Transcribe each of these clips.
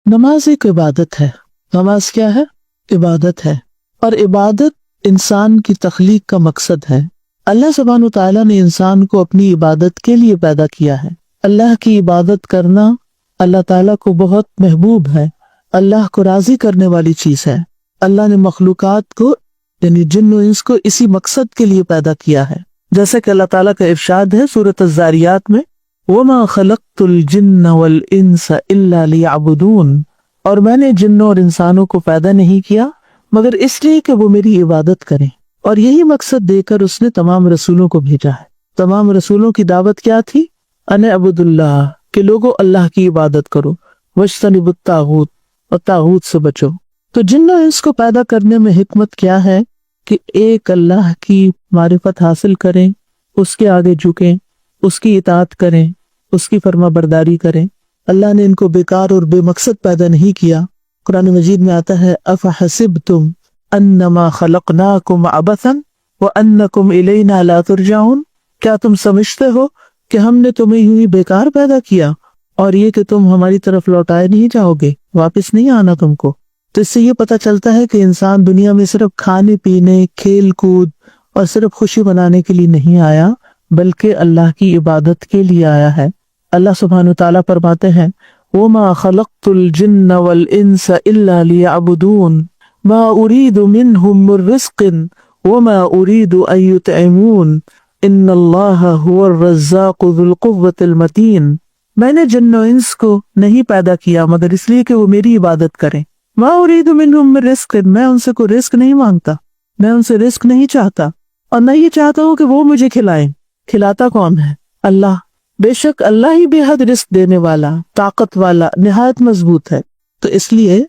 نماز ایک عبادت ہے۔ نماز کیا ہے؟ عبادت ہے، اور عبادت انسان کی تخلیق کا مقصد ہے۔ اللہ سبحانہ و تعالیٰ نے انسان کو اپنی عبادت کے لیے پیدا کیا ہے۔ اللہ کی عبادت کرنا اللہ تعالیٰ کو بہت محبوب ہے، اللہ کو راضی کرنے والی چیز ہے۔ اللہ نے مخلوقات کو یعنی جن و انس کو اسی مقصد کے لیے پیدا کیا ہے، جیسا کہ اللہ تعالیٰ کا ارشاد ہے سورۃ الذاریات میں، وَمَا خَلَقْتُ الْجِنَّ وَالْإِنسَ إِلَّا لِيَعْبُدُونَ، اور میں نے جنوں اور انسانوں کو پیدا نہیں کیا مگر اس لیے کہ وہ میری عبادت کریں، اور یہی مقصد دے کر اس نے تمام رسولوں کو بھیجا ہے۔ تمام رسولوں کی دعوت کیا تھی؟ ان اعبدوا اللہ، کہ لوگوں اللہ کی عبادت کرو، واجتنبوا الطاغوت، اور طاغوت سے بچو۔ تو جن و انس کو پیدا کرنے میں حکمت کیا ہے کہ ایک اللہ کی معرفت حاصل کریں، اس کے آگے جھکیں، اس کی اطاعت کریں، اس کی فرما برداری کریں۔ اللہ نے ان کو بیکار اور بے مقصد پیدا نہیں کیا۔ قرآن مجید میں آتا ہے افحسبتم انما خلقناکم عبثا وانکم الینا لا ترجعون، کیا تم سمجھتے ہو کہ ہم نے تمہیں یوں ہی بیکار پیدا کیا اور یہ کہ تم ہماری طرف لوٹائے نہیں جاؤ گے، واپس نہیں آنا تم کو۔ تو اس سے یہ پتہ چلتا ہے کہ انسان دنیا میں صرف کھانے پینے، کھیل کود اور صرف خوشی منانے کے لیے نہیں آیا، بلکہ اللہ کی عبادت کے لیے آیا ہے۔ اللہ سبحانہ وتعالیٰ فرماتے ہیں وَمَا خَلَقْتُ الْجِنَّ وَالْإِنسَ إِلَّا لِيَعْبُدُونَ مَا أُرِيدُ مِنْهُمْ مِنْ رِزْقٍ وَمَا أُرِيدُ أَن يُطْعِمُونَ إِنَّ اللَّهَ هُوَ الرَّزَّاقُ ذُو الْقُوَّةِ الْمَتِينُ، میں نے جن و انس کو نہیں پیدا کیا مگر اس لیے کہ وہ میری عبادت کریں۔ مَا أُرِيدُ مِنْهُمْ مِنْ رِزْقٍ، میں ان سے کوئی رزق نہیں مانگتا، میں ان سے رزق نہیں چاہتا، اور نہ یہ چاہتا ہوں کہ وہ مجھے کھلائیں۔ کھلاتا کون ہے؟ اللہ۔ بے شک اللہ ہی بے حد رزق دینے والا، طاقت والا، نہایت مضبوط ہے۔ تو اس لیے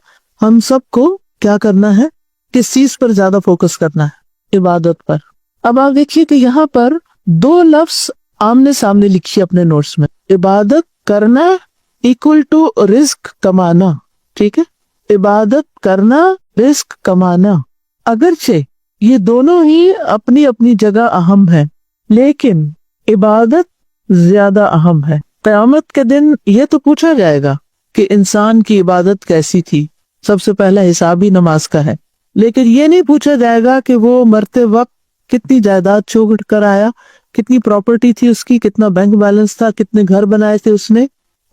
ہم سب کو کیا کرنا ہے؟ کس چیز پر زیادہ فوکس کرنا ہے؟ عبادت پر۔ اب آپ دیکھیے کہ یہاں پر دو لفظ آمنے سامنے لکھیے اپنے نوٹس میں، عبادت کرنا ایکول ٹو رزق کمانا، ٹھیک ہے؟ عبادت کرنا، رزق کمانا، اگرچہ یہ دونوں ہی اپنی اپنی جگہ اہم ہیں، لیکن عبادت زیادہ اہم ہے۔ قیامت کے دن یہ تو پوچھا جائے گا کہ انسان کی عبادت کیسی تھی، سب سے پہلا حساب ہی نماز کا ہے، لیکن یہ نہیں پوچھا جائے گا کہ وہ مرتے وقت کتنی جائیداد چھوڑ کر آیا، کتنی پراپرٹی تھی اس کی، کتنا بینک بیلنس تھا، کتنے گھر بنائے تھے اس نے،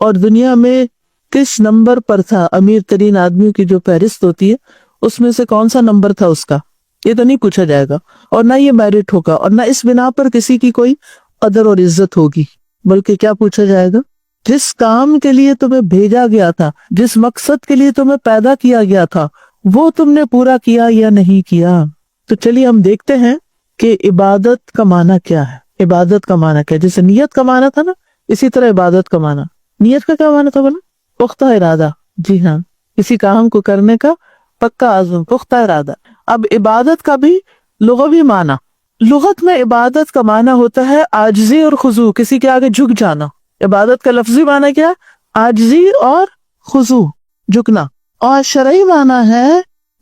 اور دنیا میں کس نمبر پر تھا۔ امیر ترین آدمیوں کی جو فہرست ہوتی ہے اس میں سے کون سا نمبر تھا اس کا، یہ تو نہیں پوچھا جائے گا، اور نہ یہ میرٹ ہوگا، اور نہ اس بنا پر کسی کی کوئی قدر اور عزت ہوگی، بلکہ کیا پوچھا جائے گا؟ جس کام کے لیے تمہیں بھیجا گیا تھا، جس مقصد کے لیے تمہیں پیدا کیا گیا تھا، وہ تم نے پورا کیا یا نہیں کیا۔ تو چلیے ہم دیکھتے ہیں کہ عبادت کا معنی کیا ہے۔ عبادت کا معنی کیا ہے؟ جیسے نیت کا معنی تھا نا، اسی طرح عبادت کا معنی۔ نیت کا کیا معنی تھا بولا؟ پختہ ارادہ، جی ہاں، کسی کام کو کرنے کا پکا عزم، پختہ ارادہ۔ اب عبادت کا بھی لغوی معنی، لغت میں عبادت کا معنی ہوتا ہے عاجزی اور خضوع، کسی کے آگے جھک جانا۔ عبادت کا لفظی معنی کیا ہے؟ عاجزی اور خضوع، جھکنا۔ اور شرعی معنی ہے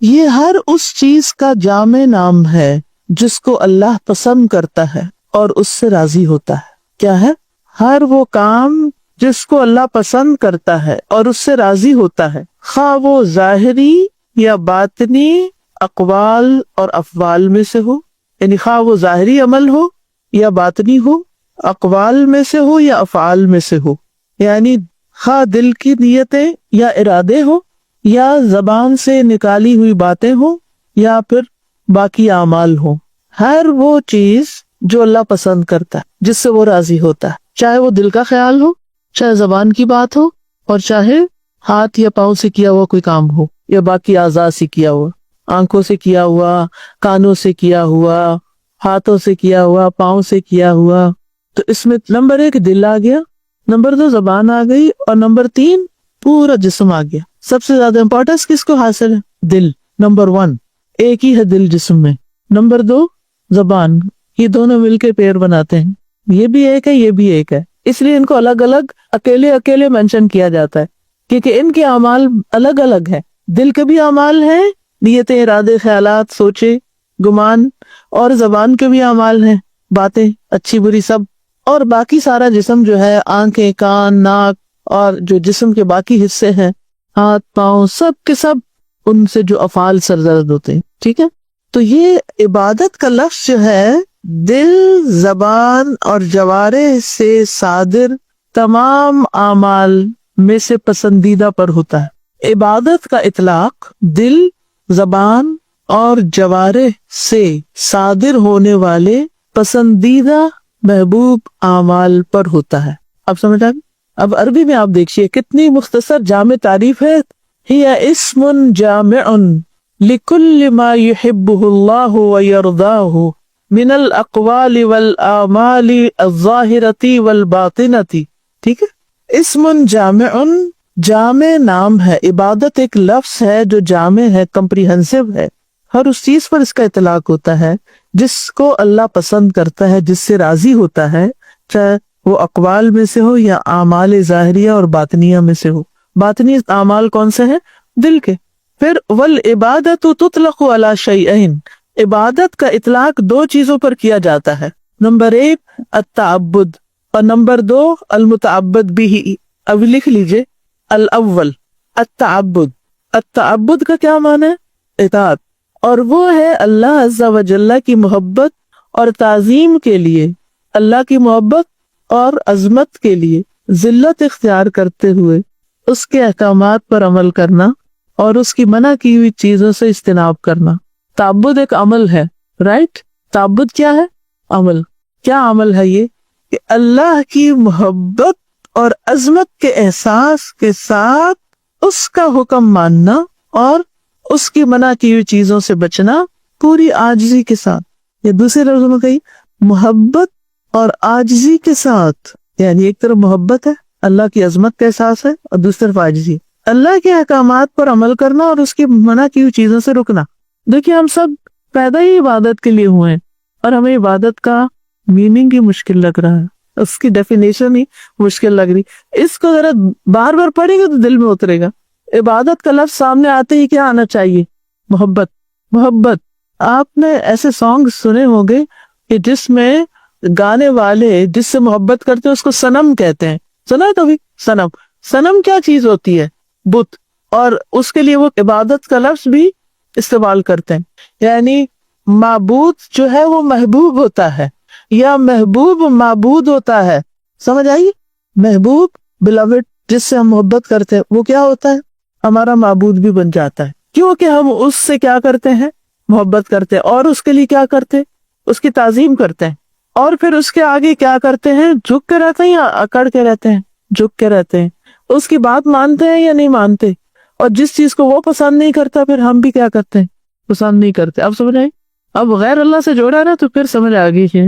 یہ ہر اس چیز کا جامع نام ہے جس کو اللہ پسند کرتا ہے اور اس سے راضی ہوتا ہے۔ کیا ہے؟ ہر وہ کام جس کو اللہ پسند کرتا ہے اور اس سے راضی ہوتا ہے، خواہ وہ ظاہری یا باطنی اقوال اور افعال میں سے ہو، یعنی خواہ وہ ظاہری عمل ہو یا باطنی ہو، اقوال میں سے ہو یا افعال میں سے ہو، یعنی خواہ دل کی نیتیں یا ارادے ہو، یا زبان سے نکالی ہوئی باتیں ہوں، یا پھر باقی اعمال ہوں۔ ہر وہ چیز جو اللہ پسند کرتا ہے، جس سے وہ راضی ہوتا ہے، چاہے وہ دل کا خیال ہو، چاہے زبان کی بات ہو، اور چاہے ہاتھ یا پاؤں سے کیا ہوا کوئی کام ہو، یا باقی اعضاء سے کیا ہوا، آنکھوں سے کیا ہوا، کانوں سے کیا ہوا، ہاتھوں سے کیا ہوا، پاؤں سے کیا ہوا۔ تو اس میں نمبر 1 دل آ گیا، نمبر 2 زبان آ گئی، اور نمبر 3 پورا جسم آ گیا۔ سب سے زیادہ امپورٹنس کس کو حاصل ہے؟ دل، نمبر 1 ایک ہی ہے دل جسم میں، نمبر 2 زبان، یہ دونوں مل کے پیر بناتے ہیں، یہ بھی ایک ہے، یہ بھی ایک ہے، اس لیے ان کو الگ الگ اکیلے اکیلے مینشن کیا جاتا ہے، کیونکہ ان کے اعمال الگ الگ ہیں۔ دل کے بھی اعمال ہیں، نیتیں، ارادے، خیالات، سوچے، گمان، اور زبان کے بھی اعمال ہیں، باتیں اچھی بری سب، اور باقی سارا جسم جو ہے، آنکھیں، کان، ناک، اور جو جسم کے باقی حصے ہیں، ہاتھ پاؤں سب کے سب ان سے جو افعال سرزد ہوتے ہیں. ٹھیک ہے. تو یہ عبادت کا لفظ جو ہے دل، زبان اور جوارح سے صادر تمام اعمال میں سے پسندیدہ پر ہوتا ہے. عبادت کا اطلاق دل، زبان اور جوارح سے صادر ہونے والے پسندیدہ محبوب اعمال پر ہوتا ہے. اب سمجھ آئے؟ اب عربی میں آپ دیکھیے کتنی مختصر جامع تعریف ہے. ہی اسم جامع لکل ما يحبه اللہ ویرضاہ من الاقوال والاعمال الظاہرۃ والباطنۃ. ٹھیک ہے. اسم جامع، جامع نام ہے. عبادت ایک لفظ ہے جو جامع ہے، کمپریہنسو ہے. ہر اس چیز پر اس کا اطلاق ہوتا ہے جس کو اللہ پسند کرتا ہے، جس سے راضی ہوتا ہے، چاہے وہ اقوال میں سے ہو یا اعمال ظاہریہ اور باطنیہ میں سے ہو. باطنی اعمال کون سے ہیں؟ دل کے. پھر والعبادۃ تطلق علی شیئین، عبادت کا اطلاق دو چیزوں پر کیا جاتا ہے. نمبر 1 التعبد اور نمبر 2 المتعبد بھی. اب لکھ لیجئے الاول التعبد. التعبد کا کیا معنی ہے؟ اطاعت. اور وہ ہے اللہ عز و جل کی محبت اور تعظیم کے لیے، اللہ کی محبت اور عظمت کے لیے ذلت اختیار کرتے ہوئے اس کے احکامات پر عمل کرنا اور اس کی منع کی ہوئی چیزوں سے اجتناب کرنا. تعبد ایک عمل ہے، رائٹ؟ تعبد کیا ہے؟ عمل. کیا عمل ہے یہ؟ کہ اللہ کی محبت اور عظمت کے احساس کے ساتھ اس کا حکم ماننا اور اس کی منع کی ہوئی چیزوں سے بچنا پوری عاجزی کے ساتھ. یا دوسرے لفظوں میں کہی محبت اور عاجزی کے ساتھ. یعنی ایک طرف محبت ہے، اللہ کی عظمت کا احساس ہے، اور دوسری طرف عاجزی. اللہ کے احکامات پر عمل کرنا اور اس کی منع کی ہوئی چیزوں سے رکنا. دیکھیے ہم سب پیدا ہی عبادت کے لیے ہوئے ہیں اور ہمیں عبادت کا میننگ ہی مشکل لگ رہا ہے، اس کی ڈیفینیشن ہی مشکل لگ رہی. اس کو ذرا بار بار پڑھیں گے تو دل میں اترے گا. عبادت کا لفظ سامنے آتے ہی کیا آنا چاہیے؟ محبت. محبت. آپ نے ایسے سانگ سنے ہوں گے کہ جس میں گانے والے جس سے محبت کرتے ہیں اس کو صنم کہتے ہیں. سنا ہے کبھی؟ صنم. صنم کیا چیز ہوتی ہے؟ بت. اور اس کے لیے وہ عبادت کا لفظ بھی استعمال کرتے ہیں. یعنی معبود جو ہے وہ محبوب ہوتا ہے یا محبوب معبود ہوتا ہے. سمجھ آئیے؟ محبوب beloved جس سے ہم محبت کرتے ہیں وہ کیا ہوتا ہے؟ ہمارا معبود بھی بن جاتا ہے، کیونکہ ہم اس سے کیا کرتے ہیں؟ محبت کرتے ہیں. اور اس کے لیے کیا کرتے ہیں؟ اس کی تعظیم کرتے ہیں. اور پھر اس کے آگے کیا کرتے ہیں؟ جھک کے رہتے ہیں یا اکڑ کے رہتے ہیں؟ جھک کے رہتے ہیں. اس کی بات مانتے ہیں یا نہیں مانتے؟ اور جس چیز کو وہ پسند نہیں کرتا پھر ہم بھی کیا کرتے ہیں؟ پسند نہیں کرتے. اب سمجھ آئی؟ اب غیر اللہ سے جوڑا نا تو پھر سمجھ آ گئی ہے،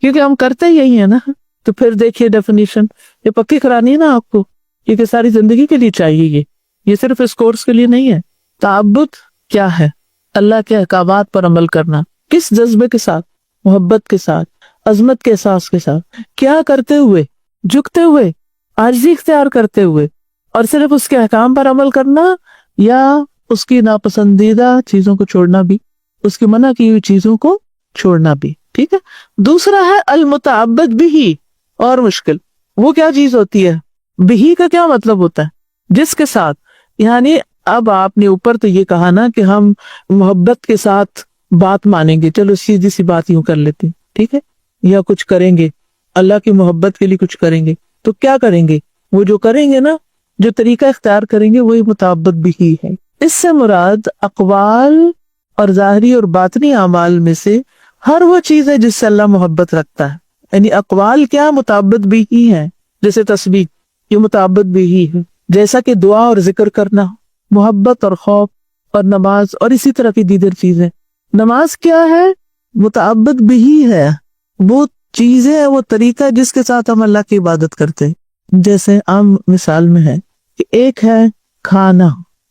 کیونکہ ہم کرتے یہی ہیں نا. تو پھر دیکھیے ڈیفینیشن یہ پکی کرانی ہے نا آپ کو، کیونکہ ساری زندگی کے لیے چاہیے. یہ صرف اس کورس کے لیے نہیں ہے. تعبد کیا ہے؟ اللہ کے احکامات پر عمل کرنا. کس جذبے کے ساتھ؟ محبت کے ساتھ، عظمت کے احساس کے ساتھ. کیا کرتے ہوئے؟ جھکتے ہوئے، عاجزی اختیار کرتے ہوئے. اور صرف اس کے احکام پر عمل کرنا یا اس کی ناپسندیدہ چیزوں کو چھوڑنا بھی، اس کی منع کی ہوئی چیزوں کو چھوڑنا بھی. ٹھیک ہے. دوسرا ہے المتعبد بھی. اور مشکل. وہ کیا چیز ہوتی ہے؟ بھی کا کیا مطلب ہوتا ہے؟ جس کے ساتھ. یعنی اب آپ نے اوپر تو یہ کہا نا کہ ہم محبت کے ساتھ بات مانیں گے، چلو سیدھی سی بات یوں کر لیتے ہیں، ٹھیک ہے، یا کچھ کریں گے اللہ کی محبت کے لیے کچھ کریں گے تو کیا کریں گے؟ وہ جو کریں گے نا، جو طریقہ اختیار کریں گے وہی متعبد بھی ہے. اس سے مراد اقوال اور ظاہری اور باطنی اعمال میں سے ہر وہ چیز ہے جس سے اللہ محبت رکھتا ہے. یعنی اقوال کیا؟ متعبد بھی ہی ہے. جیسے تسبیح یہ متعبد بھی ہی ہے، جیسا کہ دعا اور ذکر کرنا، محبت اور خوف اور نماز اور اسی طرح کی دیگر چیزیں. نماز کیا ہے؟ متعبد بھی ہی ہے. وہ چیزیں، وہ طریقہ جس کے ساتھ ہم اللہ کی عبادت کرتے ہیں. جیسے عام مثال میں ہے کہ ایک ہے کھانا،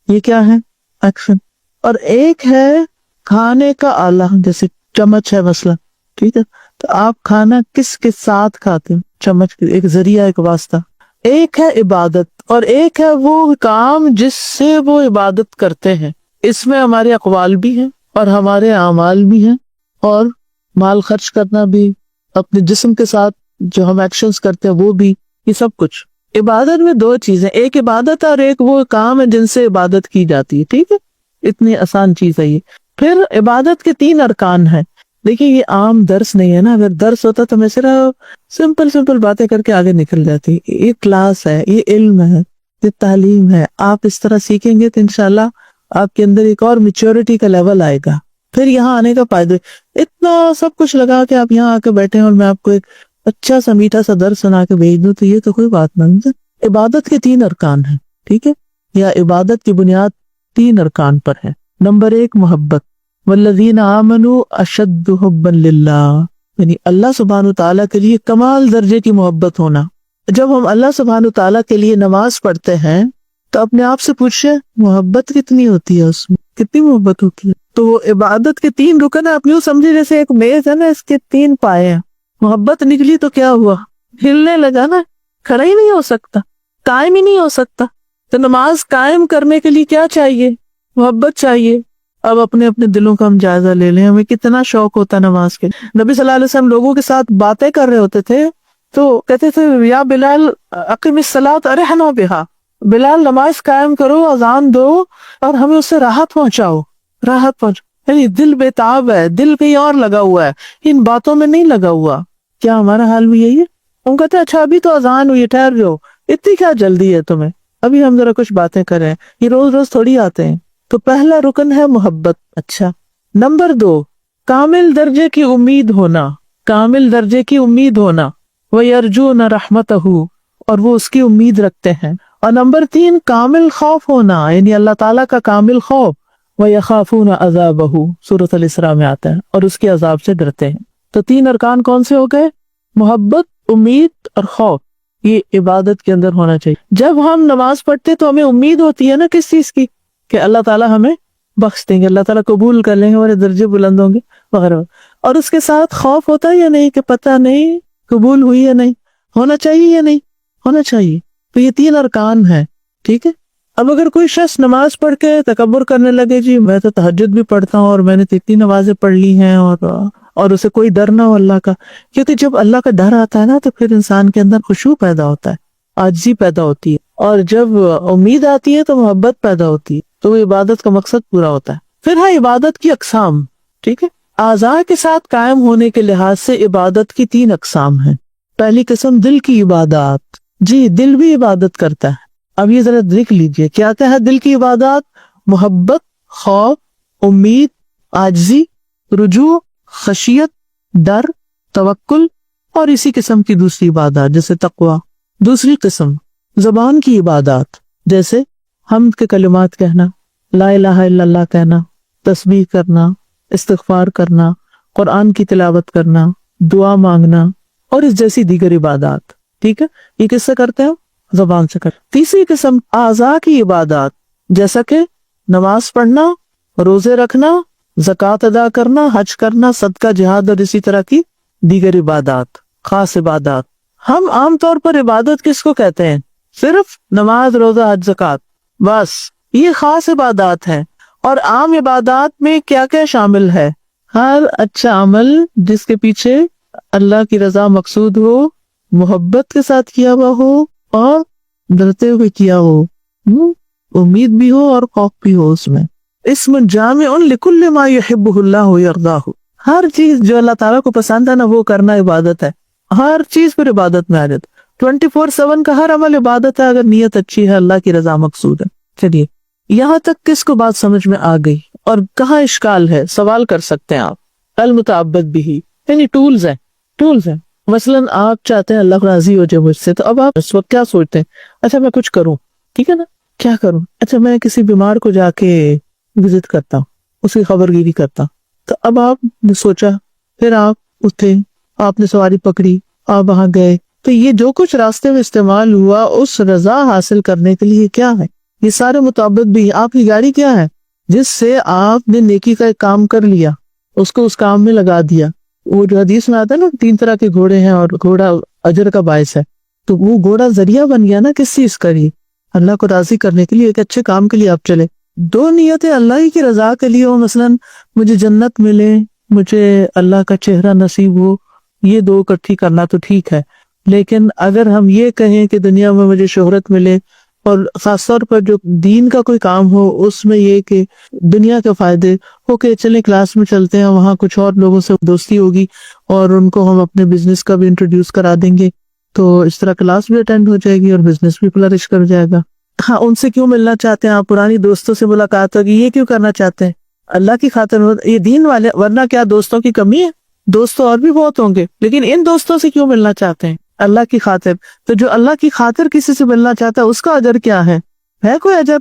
یہ کیا ہے؟ ایکشن. اور ایک ہے کھانے کا آلہ، جیسے چمچ ہے مثلا، ٹھیک ہے. تو آپ کھانا کس کے ساتھ کھاتے ہیں؟ چمچ، ایک ذریعہ، ایک واسطہ. ایک ہے عبادت اور ایک ہے وہ کام جس سے وہ عبادت کرتے ہیں. اس میں ہمارے اقوال بھی ہیں اور ہمارے اعمال بھی ہیں، اور مال خرچ کرنا بھی، اپنے جسم کے ساتھ جو ہم ایکشنز کرتے ہیں وہ بھی، یہ سب کچھ. عبادت میں دو چیزیں، ایک عبادت اور ایک وہ کام ہے جن سے عبادت کی جاتی ہے، ٹھیک ہے، اتنی آسان چیز ہے یہ۔ پھر عبادت کے 3 ارکان ہیں۔ دیکھیے یہ عام درس نہیں ہے نا، اگر درس ہوتا تو میں صرف سمپل باتیں کر کے آگے نکل جاتی۔ یہ کلاس ہے، یہ علم ہے، یہ تعلیم ہے، آپ اس طرح سیکھیں گے تو انشاءاللہ آپ کے اندر ایک اور میچورٹی کا لیول آئے گا، پھر یہاں آنے کا فائدہ۔ اتنا سب کچھ لگا کے آپ یہاں آ کے بیٹھے اور میں آپ کو ایک اچھا سا میٹھا سا درس سنا کے بھیج دوں تو یہ تو کوئی بات نہیں ہے۔ عبادت کے 3 ارکان ہیں، ٹھیک ہے، یا عبادت کی بنیاد 3 ارکان پر ہے۔ نمبر 1 محبت، والذین آمنوا اشد حبا للہ، یعنی اللہ سبحانہ تعالیٰ کے لیے کمال درجے کی محبت ہونا۔ جب ہم اللہ سبحانہ تعالیٰ کے لیے نماز پڑھتے ہیں تو اپنے آپ سے پوچھیں محبت کتنی ہوتی ہے، اس میں کتنی محبت ہوتی ہے۔ تو وہ عبادت کے 3 رکن ہیں، آپ یوں سمجھے جیسے ایک میز ہے نا، اس کے 3 پائے ہیں۔ محبت نکلی تو کیا ہوا، ہلنے لگا نا، کھڑا ہی نہیں ہو سکتا، قائم ہی نہیں ہو سکتا۔ تو نماز قائم کرنے کے لیے کیا چاہیے، محبت چاہیے۔ اب اپنے اپنے دلوں کا ہم جائزہ لے لیں، ہمیں کتنا شوق ہوتا ہے نماز کے۔ نبی صلی اللہ علیہ وسلم لوگوں کے ساتھ باتیں کر رہے ہوتے تھے تو کہتے تھے یا بلال اقم الصلاۃ ارحنا بہا، بلال نماز قائم کرو، اذان دو اور ہمیں اس سے راحت پہنچاؤ، راحت پہنچاؤ۔ یعنی دل بےتاب ہے، دل کہیں اور لگا ہوا ہے، ان باتوں میں نہیں لگا ہوا۔ کیا ہمارا حال بھی یہی ہے؟ ہم کہتے ہیں اچھا ابھی تو اذان ہوئی، ٹھہر جاؤ، اتنی کیا جلدی ہے تمہیں، ابھی ہم ذرا کچھ باتیں کریں۔ یہ روز روز تھوڑی آتے ہیں۔ تو پہلا رکن ہے محبت۔ اچھا، نمبر 2 کامل درجے کی امید ہونا، کامل درجے کی امید ہونا، وَيَرْجُونَ رَحْمَتَهُ، اور وہ اس کی امید رکھتے ہیں۔ اور نمبر 3 کامل خوف ہونا، یعنی اللہ تعالیٰ کا کامل خوف، وَيَخَافُونَ عَذَابَهُ، سورۃ الاسراء میں آتا ہے، اور اس کے عذاب سے ڈرتے ہیں۔ تو 3 ارکان کون سے ہو گئے؟ محبت، امید اور خوف۔ یہ عبادت کے اندر ہونا چاہیے۔ جب ہم نماز پڑھتے تو ہمیں امید ہوتی ہے نا کس چیز کی، کہ اللہ تعالیٰ ہمیں بخش دیں گے، اللہ تعالیٰ قبول کر لیں گے، ہمارے درجے بلند ہوں گے وغیرہ۔ اور اس کے ساتھ خوف ہوتا ہے یا نہیں، کہ پتہ نہیں قبول ہوئی یا نہیں، ہونا چاہیے یا نہیں ہونا چاہیے۔ تو یہ 3 ارکان ہیں، ٹھیک ہے۔ اب اگر کوئی شخص نماز پڑھ کے تکبر کرنے لگے، جی میں تو تہجد بھی پڑھتا ہوں اور میں نے تو اتنی نمازیں پڑھ لی ہیں، اور اسے کوئی ڈر نہ ہو اللہ کا، کیونکہ جب اللہ کا ڈر آتا ہے نا تو پھر انسان کے اندر خشوع پیدا ہوتا ہے، عاجزی پیدا ہوتی ہے، اور جب امید آتی ہے تو محبت پیدا ہوتی ہے، تو وہ عبادت کا مقصد پورا ہوتا ہے۔ پھر ہے عبادت کی اقسام، ٹھیک ہے۔ اعضاء کے ساتھ قائم ہونے کے لحاظ سے عبادت کی 3 اقسام ہیں۔ پہلی قسم دل کی عبادات، جی دل بھی عبادت کرتا ہے۔ اب یہ ذرا دیکھ لیجئے کیا کیا ہے دل کی عبادات؟ محبت، خوف، امید، عاجزی، رجوع، خشیت، ڈر، توکل، اور اسی قسم کی دوسری عبادات جیسے تقوی۔ دوسری قسم زبان کی عبادات، جیسے حمد کے کلمات کہنا، لا الہ الا اللہ کہنا، تسبیح کرنا، استغفار کرنا، قرآن کی تلاوت کرنا، دعا مانگنا، اور اس جیسی دیگر عبادات، ٹھیک ہے۔ یہ کس سے کرتے ہیں؟ زبان سے کرتے۔ تیسری قسم اعضاء کی عبادات، جیسا کہ نماز پڑھنا، روزے رکھنا، زکوٰۃ ادا کرنا، حج کرنا، صدقہ، جہاد، اور اسی طرح کی دیگر عبادات، خاص عبادات۔ ہم عام طور پر عبادت کس کو کہتے ہیں؟ صرف نماز، روزہ، حج، زکوٰۃ، بس یہ خاص عبادات ہیں۔ اور عام عبادات میں کیا کیا شامل ہے؟ ہر اچھا عمل جس کے پیچھے اللہ کی رضا مقصود ہو، محبت کے ساتھ کیا ہوا ہو، اور ڈرتے ہوئے کیا ہو، امید بھی ہو اور خوف بھی ہو، اس میں اسم جامع لکل ما یحبہ اللہ ویرضاہ۔ ہر چیز جو اللہ تعالیٰ کو پسند ہے نا وہ کرنا عبادت ہے۔ ہر چیز پر عبادت میں آ جاتا، 24/7 کا ہر عمل عبادت ہے اگر نیت اچھی ہے، اللہ کی رضا مقصود ہے۔ چلیے یہاں تک کس کو بات سمجھ میں آ گئی؟ اور کہاں اشکال ہے سوال کر سکتے ہیں آپ۔ المتعبد بھی، یعنی ٹولز ہیں۔ مثلاً آپ چاہتے ہیں اللہ راضی ہو جائے مجھ سے، تو اب آپ اس وقت کیا سوچتے ہیں؟ اچھا میں کچھ کروں، ٹھیک ہے نا، کیا کروں؟ اچھا میں کسی بیمار کو جا کے وزٹ کرتا ہوں، اس کی خبر گیری کرتا ہوں۔ تو اب آپ نے سوچا، پھر آپ اٹھے، آپ نے سواری پکڑی، آپ وہاں گئے، تو یہ جو کچھ راستے میں استعمال ہوا اس رضا حاصل کرنے کے لیے کیا ہے؟ یہ سارے متعبد بھی۔ آپ کی گاڑی کیا ہے؟ جس سے آپ نے نیکی کا ایک کام کر لیا، اس کو اس کام میں لگا دیا۔ وہ جو حدیث میں آتا ہے نا 3 طرح کے گھوڑے ہیں اور گھوڑا اجر کا باعث ہے، تو وہ گھوڑا ذریعہ بن گیا نا کس چیز کا؟ لیے اللہ کو راضی کرنے کے لیے، ایک اچھے کام کے لیے آپ چلے۔ 2 نیتیں اللہ ہی کی رضا کے لیے ہو، مثلاً مجھے جنت ملے، مجھے اللہ کا چہرہ نصیب ہو، یہ 2 اکٹھی کرنا تو ٹھیک ہے، لیکن اگر ہم یہ کہیں کہ دنیا میں مجھے شہرت ملے، اور خاص طور پر جو دین کا کوئی کام ہو اس میں یہ کہ دنیا کے فائدے ہو کہ چلیں کلاس میں چلتے ہیں، وہاں کچھ اور لوگوں سے دوستی ہوگی اور ان کو ہم اپنے بزنس کا بھی انٹروڈیوس کرا دیں گے، تو اس طرح کلاس بھی اٹینڈ ہو جائے گی اور بزنس بھی فلرش کر جائے گا۔ ہاں، ان سے کیوں ملنا چاہتے ہیں آپ؟ پرانی دوستوں سے ملاقات ہوگی، یہ کیوں کرنا چاہتے ہیں؟ اللہ کی خاطر، یہ دین والے، ورنہ کیا دوستوں کی کمی ہے؟ دوست تو اور بھی بہت ہوں گے، لیکن ان دوستوں سے کیوں ملنا چاہتے ہیں؟ اللہ کی خاطر۔ تو جو اللہ کی خاطر کسی سے ملنا چاہتا ہے اس کا اجر کیا ہے کوئی اجر؟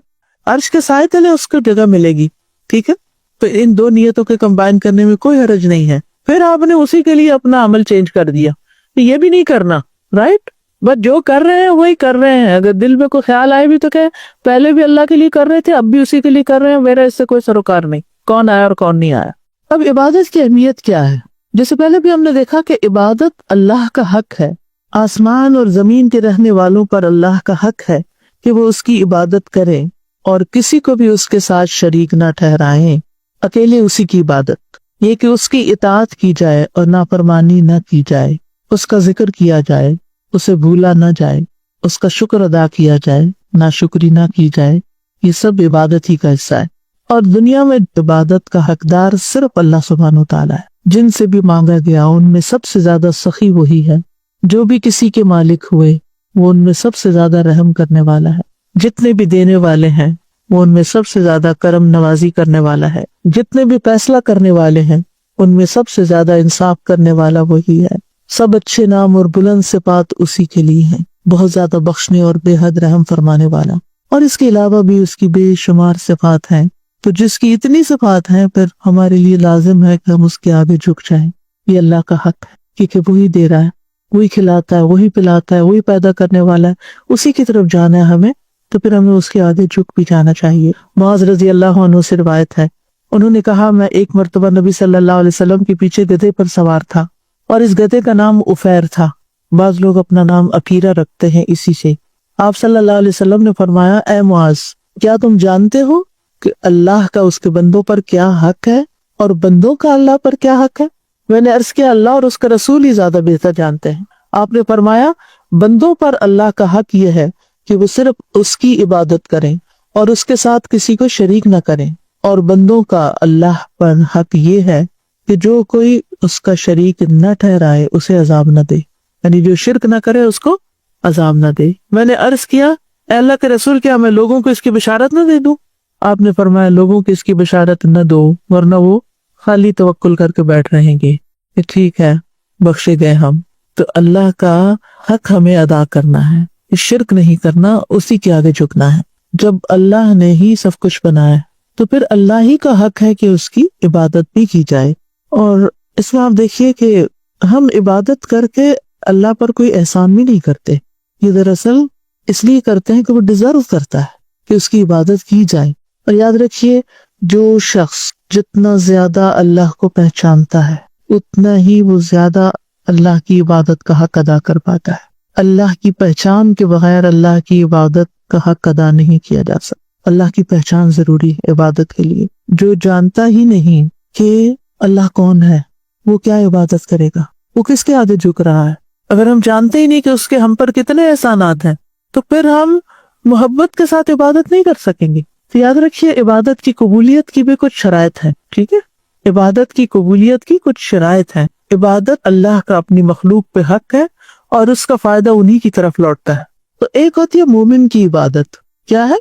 عرش کے سائے تلے اس کو جگہ ملے گی، ٹھیک ہے؟ تو ان دو نیتوں کے کمبائن کرنے میں کوئی حرج نہیں ہے۔ پھر آپ نے اسی کے لیے اپنا عمل چینج کر دیا، یہ بھی نہیں کرنا، رائٹ؟ بس جو کر رہے ہیں وہی کر رہے ہیں۔ اگر دل میں کوئی خیال آئے بھی تو کہ پہلے بھی اللہ کے لیے کر رہے تھے، اب بھی اسی کے لیے کر رہے ہیں، میرا اس سے کوئی سروکار نہیں، کون آیا اور کون نہیں آیا۔ اب عبادت کی اہمیت کیا ہے؟ جیسے پہلے بھی ہم نے دیکھا کہ عبادت اللہ کا حق ہے، آسمان اور زمین کے رہنے والوں پر اللہ کا حق ہے کہ وہ اس کی عبادت کریں اور کسی کو بھی اس کے ساتھ شریک نہ ٹھہرائیں، اکیلے اسی کی عبادت، یہ کہ اس کی اطاعت کی جائے اور نافرمانی نہ کی جائے، اس کا ذکر کیا جائے، اسے بھولا نہ جائے، اس کا شکر ادا کیا جائے، ناشکری نہ کی جائے، یہ سب عبادت ہی کا حصہ ہے۔ اور دنیا میں عبادت کا حقدار صرف اللہ سبحانہ وتعالیٰ ہے۔ جن سے بھی مانگا گیا ان میں سب سے زیادہ سخی وہی ہے، جو بھی کسی کے مالک ہوئے وہ ان میں سب سے زیادہ رحم کرنے والا ہے، جتنے بھی دینے والے ہیں وہ ان میں سب سے زیادہ کرم نوازی کرنے والا ہے، جتنے بھی فیصلہ کرنے والے ہیں ان میں سب سے زیادہ انصاف کرنے والا وہی ہے۔ سب اچھے نام اور بلند صفات اسی کے لیے ہیں، بہت زیادہ بخشنے اور بے حد رحم فرمانے والا۔ اور اس کے علاوہ بھی اس کی بے شمار صفات ہیں، تو جس کی اتنی صفات ہیں پھر ہمارے لیے لازم ہے کہ ہم اس کے آگے جھک جائیں۔ یہ اللہ کا حق ہے، کیونکہ وہی دے رہا ہے، وہی کھلاتا ہے، وہی پلاتا ہے، وہی پیدا کرنے والا ہے، اسی کی طرف جانا ہے ہمیں، تو پھر ہمیں اس کے آگے جھک بھی جانا چاہیے۔ معاذ رضی اللہ عنہ سے روایت ہے، انہوں نے کہا میں ایک مرتبہ نبی صلی اللہ علیہ وسلم کے پیچھے گدھے پر سوار تھا، اور اس گدھے کا نام عفیر تھا، بعض لوگ اپنا نام عقیرہ رکھتے ہیں اسی سے۔ آپ صلی اللہ علیہ وسلم نے فرمایا، اے معاذ، کیا تم جانتے ہو کہ اللہ کا اس کے بندوں پر کیا حق ہے اور بندوں کا اللہ پر کیا حق ہے؟ میں نے عرض کیا، اللہ اور اس کا رسول ہی زیادہ بہتر جانتے ہیں۔ آپ نے فرمایا، بندوں پر اللہ کا حق یہ ہے کہ وہ صرف اس کی عبادت کریں اور اس کے ساتھ کسی کو شریک نہ کریں، اور بندوں کا اللہ پر حق یہ ہے کہ جو کوئی اس کا شریک نہ ٹھہرائے اسے عذاب نہ دے، یعنی جو شرک نہ کرے اس کو عذاب نہ دے۔ میں نے عرض کیا، اے اللہ کے رسول، کیا میں لوگوں کو اس کی بشارت نہ دے دوں؟ آپ نے فرمایا، لوگوں کو اس کی بشارت نہ دو ورنہ وہ خالی توکل کر کے بیٹھ رہیں گے کہ ٹھیک ہے بخشے گئے ہم۔ تو اللہ کا حق ہمیں ادا کرنا ہے، شرک نہیں کرنا، اسی کے آگے جھکنا ہے۔ جب اللہ نے ہی سب کچھ بنایا تو پھر اللہ ہی کا حق ہے کہ اس کی عبادت بھی کی جائے۔ اور اس میں آپ دیکھیے کہ ہم عبادت کر کے اللہ پر کوئی احسان بھی نہیں کرتے، یہ دراصل اس لیے کرتے ہیں کہ وہ ڈیزرو کرتا ہے کہ اس کی عبادت کی جائے۔ اور یاد رکھیے، جو شخص جتنا زیادہ اللہ کو پہچانتا ہے اتنا ہی وہ زیادہ اللہ کی عبادت کا حق ادا کر پاتا ہے۔ اللہ کی پہچان کے بغیر اللہ کی عبادت کا حق ادا نہیں کیا جا سکتا۔ اللہ کی پہچان ضروری ہے عبادت کے لیے۔ جو جانتا ہی نہیں کہ اللہ کون ہے وہ کیا عبادت کرے گا؟ وہ کس کے آگے جھک رہا ہے؟ اگر ہم جانتے ہی نہیں کہ اس کے ہم پر کتنے احسانات ہیں تو پھر ہم محبت کے ساتھ عبادت نہیں کر سکیں گے۔ تو یاد رکھیے، عبادت کی قبولیت کی بھی کچھ شرائط ہیں، ٹھیک ہے؟ عبادت کی قبولیت کی کچھ شرائط ہیں۔ عبادت اللہ کا اپنی مخلوق پہ حق ہے اور اس کا فائدہ انہی کی طرف لوٹتا ہے۔ تو ایک ہوتی ہے مومن کی عبادت۔ کیا ہے؟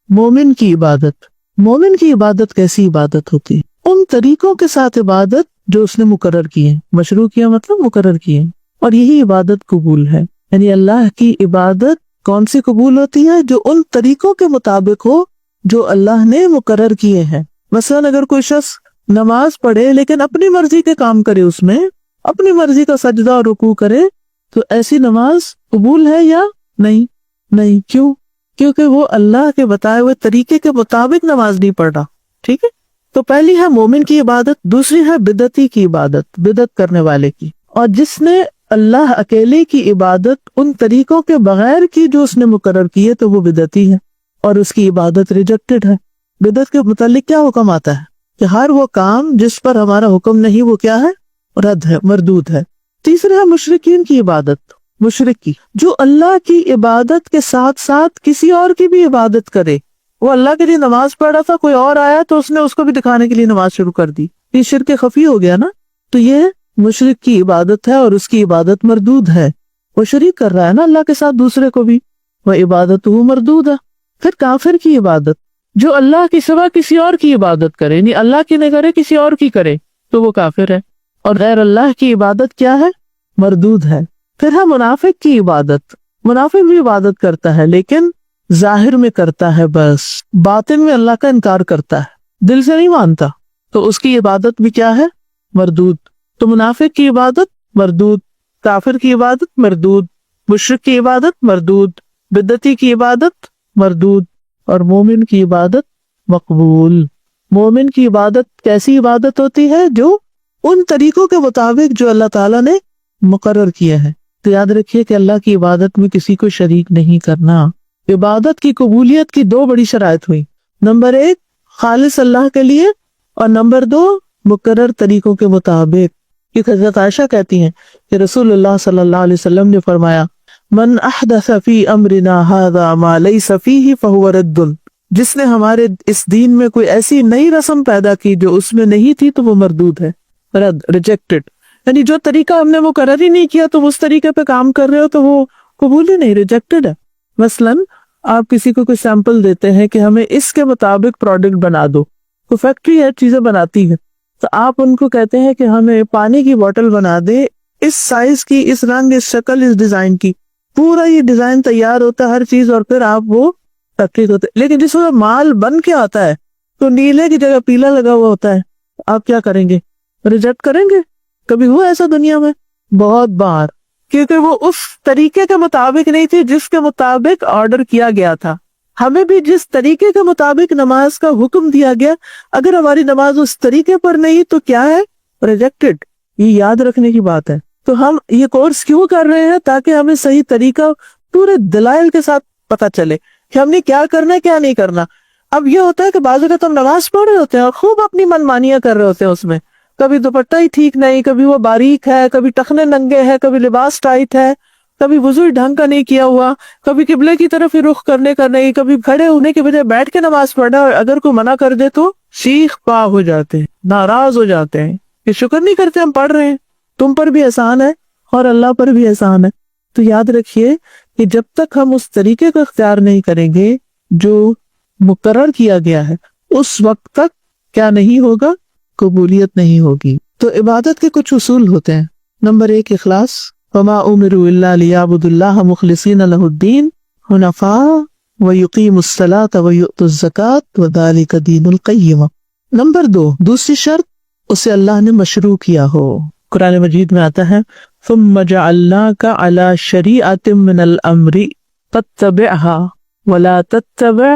مومن کی عبادت۔ مومن کی عبادت کیسی عبادت ہوتی ہے؟ ان طریقوں کے ساتھ عبادت جو اس نے مقرر کیے، مشروع کیا مطلب مقرر کیے، اور یہی عبادت قبول ہے۔ یعنی اللہ کی عبادت کون سی قبول ہوتی ہے؟ جو ان طریقوں کے مطابق ہو جو اللہ نے مقرر کیے ہیں۔ مثلا اگر کوئی شخص نماز پڑھے لیکن اپنی مرضی کے کام کرے، اس میں اپنی مرضی کا سجدہ اور رکوع کرے، تو ایسی نماز قبول ہے یا نہیں؟ نہیں۔ کیوں؟ کیونکہ وہ اللہ کے بتائے ہوئے طریقے کے مطابق نماز نہیں پڑھ رہا، ٹھیک ہے؟ تو پہلی ہے مومن کی عبادت، دوسری ہے بدعتی کی عبادت، بدعت کرنے والے کی۔ اور جس نے اللہ اکیلے کی عبادت ان طریقوں کے بغیر کی جو اس نے مقرر کی ہے تو وہ بدعتی ہے اور اس کی عبادت ریجیکٹڈ ہے۔ بدعت کے متعلق کیا حکم آتا ہے کہ ہر وہ کام جس پر ہمارا حکم نہیں وہ کیا ہے؟ رد ہے، مردود ہے۔ تیسرے ہے مشرکین کی عبادت۔ مشرک کی. جو اللہ کی عبادت کے ساتھ ساتھ کسی اور کی بھی عبادت کرے. وہ اللہ کے لیے نماز پڑھ رہا تھا, کوئی اور آیا تو اس نے اس کو بھی دکھانے کے لیے نماز شروع کر دی. یہ شرک خفی ہو گیا نا. تو یہ مشرک کی عبادت ہے اور اس کی عبادت مردود ہے. وہ شریک کر رہا ہے نا اللہ کے ساتھ دوسرے کو بھی. وہ عبادت وہ مردود ہے. پھر کافر کی عبادت, جو اللہ کی سوا کسی اور کی عبادت کرے, یعنی اللہ کی نہ کرے کسی اور کی کرے, تو وہ کافر ہے. اور غیر اللہ کی عبادت کیا ہے؟ مردود ہے. پھر ہے منافق کی عبادت. منافق بھی عبادت کرتا ہے لیکن ظاہر میں کرتا ہے, بس باطن میں اللہ کا انکار کرتا ہے, دل سے نہیں مانتا, تو اس کی عبادت بھی کیا ہے؟ مردود. تو منافق کی عبادت مردود, کافر کی عبادت مردود, مشرک کی عبادت مردود, بدعتی کی عبادت مردود, اور مومن کی عبادت مقبول. مومن کی عبادت کیسی عبادت ہوتی ہے؟ جو ان طریقوں کے مطابق جو اللہ تعالیٰ نے مقرر کیا ہے. تو یاد رکھیے کہ اللہ کی عبادت میں کسی کو شریک نہیں کرنا. عبادت کی قبولیت کی 2 بڑی شرائط ہوئی. نمبر 1 خالص اللہ کے لیے, اور نمبر 2 مقرر طریقوں کے مطابق. کہ حضرت عائشہ کہتی ہیں کہ رسول اللہ صلی اللہ علیہ وسلم نے فرمایا من احدث فی امرنا ھذا ما لیس فیہ فہو رد. جس نے ہمارے اس دین میں کوئی ایسی نئی رسم پیدا کی جو اس میں نہیں تھی تو وہ مردود ہے, رد, ریجیکٹڈ. یعنی جو طریقہ ہم نے مقرر ہی نہیں کیا تم اس طریقے پہ کام کر رہے ہو تو وہ قبول ہی نہیں, ریجیکٹڈ ہے. مثلاً آپ کسی کو کوئی سیمپل دیتے ہیں کہ ہمیں اس کے مطابق پروڈکٹ بنا دو. وہ فیکٹری ہے, چیزیں بناتی ہے, تو آپ ان کو کہتے ہیں کہ ہمیں پانی کی بوٹل بنا دے اس سائز کی, اس رنگ, اس شکل, اس ڈیزائن کی. پورا یہ ڈیزائن تیار ہوتا ہے ہر چیز, اور پھر آپ وہ فیکٹری ہوتے. لیکن جس وقت مال بن کے آتا ہے تو نیلے کی جگہ پیلا لگا ہوا ہوتا ہے, آپ کیا کریں گے؟ ریجیکٹ کریں گے؟ کبھی ہوا ایسا دنیا میں؟ بہت بار. کیونکہ وہ اس طریقے کے مطابق نہیں تھی جس کے مطابق آرڈر کیا گیا تھا. ہمیں بھی جس طریقے کے مطابق نماز کا حکم دیا گیا, اگر ہماری نماز اس طریقے پر نہیں تو کیا ہے؟ ریجیکٹڈ. یہ یاد رکھنے کی بات ہے. تو ہم یہ کورس کیوں کر رہے ہیں؟ تاکہ ہمیں صحیح طریقہ پورے دلائل کے ساتھ پتہ چلے کہ ہم نے کیا کرنا ہے کیا نہیں کرنا. اب یہ ہوتا ہے کہ بعض اوقات ہم نماز پڑھ رہے ہوتے ہیں اور خوب اپنی من مانیاں کر رہے ہوتے ہیں اس میں. کبھی دوپٹہ ہی ٹھیک نہیں, کبھی وہ باریک ہے, کبھی ٹخنے ننگے ہے, کبھی لباس ٹائٹ ہے, کبھی وضو ڈھنگ کا نہیں کیا ہوا, کبھی قبلے کی طرف ہی رخ کرنے کا نہیں, کبھی کھڑے ہونے کے بجائے بیٹھ کے نماز پڑھنا, اور اگر کوئی منع کر دے تو شیخ پا ہو جاتے ہیں, ناراض ہو جاتے ہیں کہ شکر نہیں کرتے ہم پڑھ رہے ہیں. تم پر بھی احسان ہے اور اللہ پر بھی احسان ہے. تو یاد رکھیے کہ جب تک ہم اس طریقے کو اختیار نہیں کریں گے جو مقرر کیا گیا ہے, اس وقت تک کیا نہیں ہوگا؟ قبولیت نہیں ہوگی. تو عبادت کے کچھ اصول ہوتے ہیں. نمبر 1 اخلاص. وما امروا الا ليعبدوا الله مخلصين له الدين حنفاء ويقيموا الصلاة ويؤتوا الزكاة وذلك دين القيمة. نمبر 2 دوسری شرط, اسے اللہ نے مشروع کیا ہو. قرآن مجید میں آتا ہے ثم جعلناك على شريعة من الامر فاتبعها ولا تتبع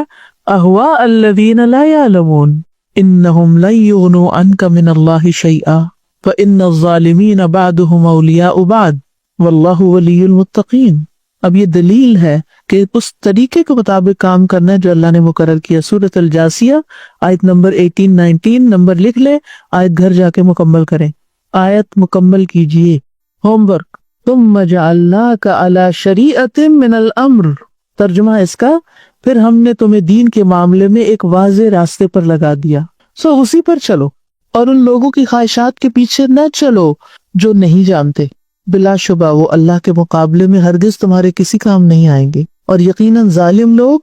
اهواء الذين لا يعلمون انهم لن يغنوا عنك من الله شيئا فان الظالمين بعضهم اولياء بعض واللہ ولی المتقین. اب یہ دلیل ہے کہ اس طریقے کے مطابق کام کرنا ہے جو اللہ نے مقرر کیا. سورۃ الجاثیہ آیت نمبر 18-19, نمبر لکھ لیں, آیت گھر جا کے مکمل کریں. آیت مکمل کیجئے. Home work. ثم جعلناک علی شریعۃ من الامر. ترجمہ اس کا, پھر ہم نے تمہیں دین کے معاملے میں ایک واضح راستے پر لگا دیا, سو اسی پر چلو, اور ان لوگوں کی خواہشات کے پیچھے نہ چلو جو نہیں جانتے. بلا شبہ وہ اللہ کے مقابلے میں ہرگز تمہارے کسی کام نہیں آئیں گے, اور یقیناً ظالم لوگ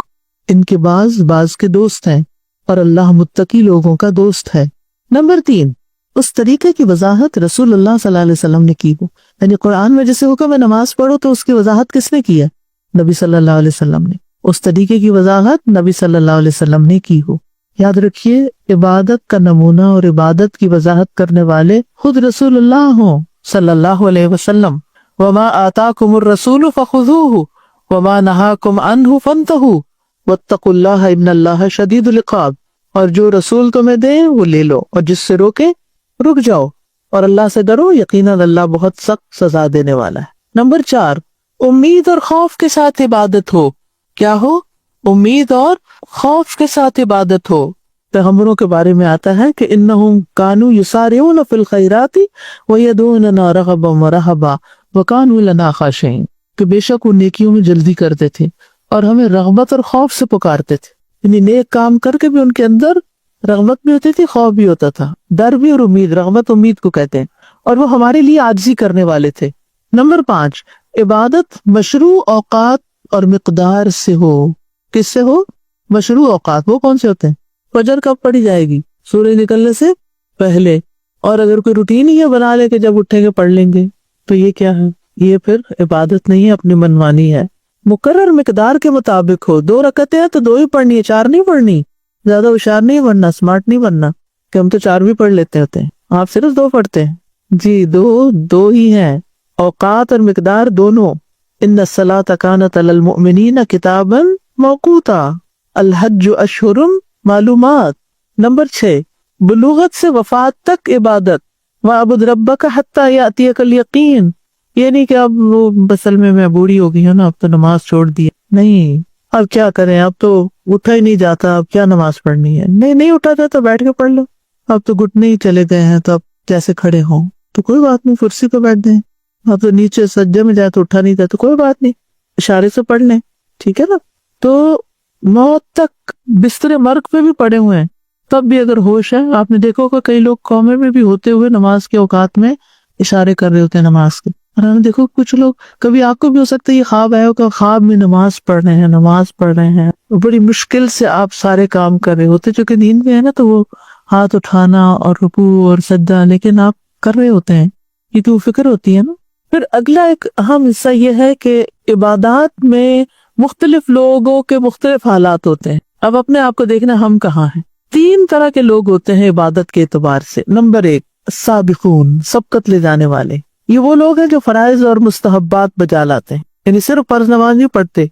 ان کے بعض کے دوست ہیں, اور اللہ متقی لوگوں کا دوست ہے. نمبر 3 اس طریقے کی وضاحت رسول اللہ صلی اللہ علیہ وسلم نے کی ہو. یعنی قرآن میں جیسے حکم ہے نماز پڑھو تو اس کی وضاحت کس نے کی ہے؟ نبی صلی اللہ علیہ وسلم نے. اس طریقے کی وضاحت نبی صلی اللہ علیہ وسلم نے کی ہو. یاد رکھیے عبادت کا نمونہ اور عبادت کی وضاحت کرنے والے خود رسول اللہ ہوں صلی اللہ علیہ وسلم. وما آتاکم الرسول فخذوہ وما نہاکم عنہ فانتہوا واتقوا اللہ ان اللہ شدید العقاب. اور جو رسول تمہیں دیں وہ لے لو, اور جس سے روکے رک جاؤ, اور اللہ سے ڈرو, یقیناً اللہ بہت سخت سزا دینے والا ہے. نمبر 4 امید اور خوف کے ساتھ عبادت ہو. کیا ہو؟ امید اور خوف کے ساتھ عبادت ہو. پیغمبروں کے بارے میں آتا ہے کہ انہم کانوا یسارعون فی الخیرات ویدعوننا رغبا ورہبا وکانوا لنا خاشعین. کہ بے شک وہ نیکیوں میں جلدی کرتے تھے اور ہمیں رغبت اور خوف سے پکارتے تھے. یعنی نیک کام کر کے بھی ان کے اندر رغبت بھی ہوتی تھی، خوف بھی ہوتا تھا، ڈر بھی اور امید. رغبت امید کو کہتے ہیں. اور وہ ہمارے لیے عاجزی کرنے والے تھے. نمبر 5، عبادت مشروع اوقات اور مقدار سے ہو. کس سے ہو؟ مشروع اوقات. وہ کون سے ہوتے ہیں؟ فجر کب پڑھی جائے گی؟ سورج نکلنے سے پہلے. اور اگر کوئی روٹین ہی بنا لے کہ جب اٹھیں گے پڑھ لیں گے تو یہ کیا ہے؟ یہ پھر عبادت نہیں ہے، اپنی منمانی ہے. مقرر مقدار کے مطابق ہو. 2 رکعتیں ہیں تو 2 ہی پڑھنی ہے، 4 نہیں پڑھنی. زیادہ ہوشیار نہیں بننا، اسمارٹ نہیں بننا کہ ہم تو 4 بھی پڑھ لیتے ہوتے ہیں. آپ صرف 2 پڑھتے ہیں. جی 2 ہی ہیں. اوقات اور مقدار دونوں. ان الصلاۃ کانت علی المؤمنین کتابا موقوتا. الحج اشہر معلومات. نمبر 6، بلوغت سے وفات تک عبادت. وَاعْبُدْ رَبَّكَ حَتَّى يَأْتِيَكَ الْيَقِينُ. یہ نہیں کہ اب وہ بسل میں بوڑھی ہو گئی ہوں نا، اب تو نماز چھوڑ دی. نہیں، اب کیا کریں، اب تو اٹھا ہی نہیں جاتا، اب کیا نماز پڑھنی ہے. نہیں اٹھا تھا تو بیٹھ کے پڑھ لو. اب تو گھٹنے ہی چلے گئے ہیں تو اب جیسے کھڑے ہوں تو کوئی بات نہیں، کرسی پہ بیٹھ دیں. اب تو نیچے سجدے میں جائے تو اٹھا نہیں تھا تو کوئی بات نہیں، اشارے سے پڑھ لیں. ٹھیک ہے نا. تو موت تک بستر مرگ پہ بھی پڑے ہوئے ہیں تب بھی اگر ہوش ہے. آپ نے دیکھو کہ کئی لوگ قومے میں بھی ہوتے ہوئے نماز کے اوقات میں اشارے کر رہے ہوتے ہیں نماز کے. اور ہم دیکھو کچھ لوگ، کبھی آپ کو بھی ہو سکتا ہے یہ خواب آیا ہو کہ خواب میں نماز پڑھ رہے ہیں بڑی مشکل سے آپ سارے کام کر رہے ہوتے، جو کہ نیند میں ہے نا تو وہ ہاتھ اٹھانا اور رکوع اور سجدہ، لیکن آپ کر رہے ہوتے ہیں کیونکہ وہ فکر ہوتی ہے نا. پھر اگلا ایک اہم حصہ یہ ہے کہ عبادات میں مختلف لوگوں کے مختلف حالات ہوتے ہیں. اب اپنے آپ کو دیکھنا ہم کہاں ہیں. 3 طرح کے لوگ ہوتے ہیں عبادت کے اعتبار سے. نمبر 1، سابقون، سبقت لے جانے والے. یہ وہ لوگ ہیں جو فرائض اور مستحبات بجا لاتے ہیں، یعنی صرف فرض نماز نہیں پڑھتے